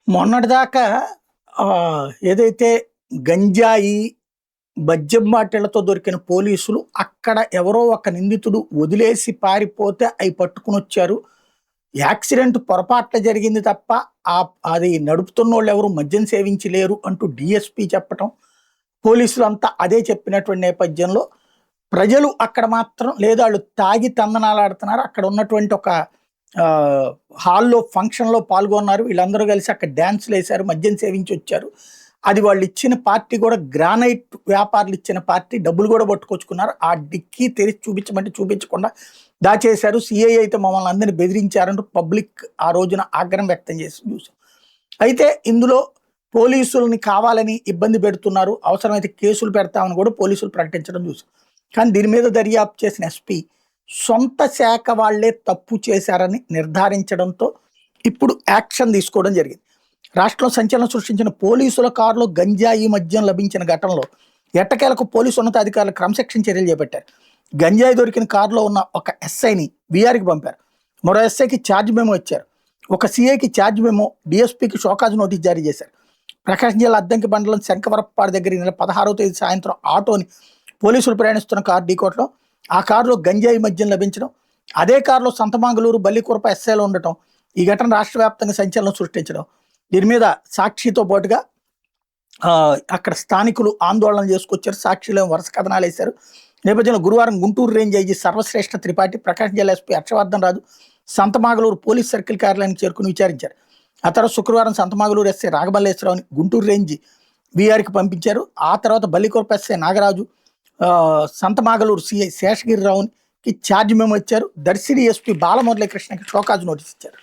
మొన్నటిదాకా ఏదైతే గంజాయి, మద్యం బాటిళ్లతో దొరికిన పోలీసులు అక్కడ ఎవరో ఒక నిందితుడు వదిలేసి పారిపోతే అయి పట్టుకొనొచ్చారు. యాక్సిడెంట్ పొరపాటున జరిగింది తప్ప అది నడుపుతున్నోళ్ళు ఎవరు మద్యం సేవించి లేరు అంటూ డీఎస్పీ చెప్పటం, పోలీసులంతా అదే చెప్పినటువంటి నేపథ్యంలో ప్రజలు అక్కడ మాత్రం లేదు ఆళ్ళు తాగి తందనాలాడుతున్నారు. అక్కడ ఉన్నటువంటి ఒక హాల్‌లో ఫంక్షన్‌లో పాల్గొన్నారు. వీళ్ళందరూ కలిసి అక్కడ డాన్సులేశారు. మద్యం సేవించి వచ్చారు. అది వాళ్ళిచ్చిన పార్టీ కూడా గ్రానైట్ వ్యాపారులు ఇచ్చిన పార్టీ. డబ్బులు కూడా పట్టుకొచ్చుకున్నారు. ఆ డిక్కీ తెరిచి చూపించమంటే చూపించకుండా దాచేశారు. సీఐ అయితే మమ్మల్ని అందరిని బెదిరించారంటూ పబ్లిక్ ఆ రోజున ఆగ్రహం వ్యక్తం చేసి చూసాం. అయితే ఇందులో పోలీసులని కావాలని ఇబ్బంది పెడుతున్నారు, అవసరమైతే కేసులు పెడతామని కూడా పోలీసులు ప్రకటించడం చూసాం. కానీ దీని మీద దర్యాప్తు చేసిన ఎస్పీ సొంత శాఖ వాళ్లే తప్పు చేశారని నిర్ధారించడంతో ఇప్పుడు యాక్షన్ తీసుకోవడం జరిగింది. రాష్ట్రంలో సంచలనం సృష్టించిన పోలీసుల కారులో గంజాయి మద్యం లభించిన ఘటనలో ఎట్టకేలకు పోలీసు ఉన్నతాధికారులు క్రమశిక్షణ చర్యలు చేపట్టారు. గంజాయి దొరికిన కారులో ఉన్న ఒక ఎస్ఐని వీఆర్కి పంపారు. మరో ఎస్ఐకి ఛార్జ్ మెమో ఇచ్చారు. ఒక సీఐకి ఛార్జ్ మెమో, డీఎస్పీకి షోకాజ్ నోటీస్ జారీ చేశారు. ప్రకాశం జిల్లా అద్దంకి మండలం శంకవరప్పాడు దగ్గర నెల 16వ తేదీ సాయంత్రం ఆటోని పోలీసులు ప్రయాణిస్తున్న కారు ఢీకొట్టడం, ఆ కారులో గంజాయి మద్యం లభించడం, అదే కారులో సంతమాంగళూరు బల్లికురప ఎస్ఐలో ఉండటం, ఈ ఘటన రాష్ట్ర వ్యాప్తంగా సంచలనం సృష్టించడం. దీని మీద సాక్షితో పాటుగా అక్కడ స్థానికులు ఆందోళన చేసుకొచ్చారు. సాక్షిలో వరుస కథనాలు వేశారు. నేపథ్యంలో గురువారం గుంటూరు రేంజ్ ఐజీ సర్వశ్రేష్ఠ త్రిపాఠి, ప్రకాశం జిల్లా SP Harshavardhan Raju Santhamagaluru police circle కార్యాలయానికి చేరుకుని విచారించారు. ఆ తర్వాత శుక్రవారం సంతమాగలూరు ఎస్ఐ రాఘమల్లేశ్వరరావుని గుంటూరు రేంజ్ వీఆర్కి పంపించారు. ఆ తర్వాత బల్లికురప ఎస్ఐ నాగరాజు, సంతమాగలూరు సిఐ శేషగిరిరావుకి ఛార్జ్ మెమో ఇచ్చారు. దర్శి ఎస్పీ బాలమురళీకృష్ణకి షోకాజ్ నోటీస్ ఇచ్చారు.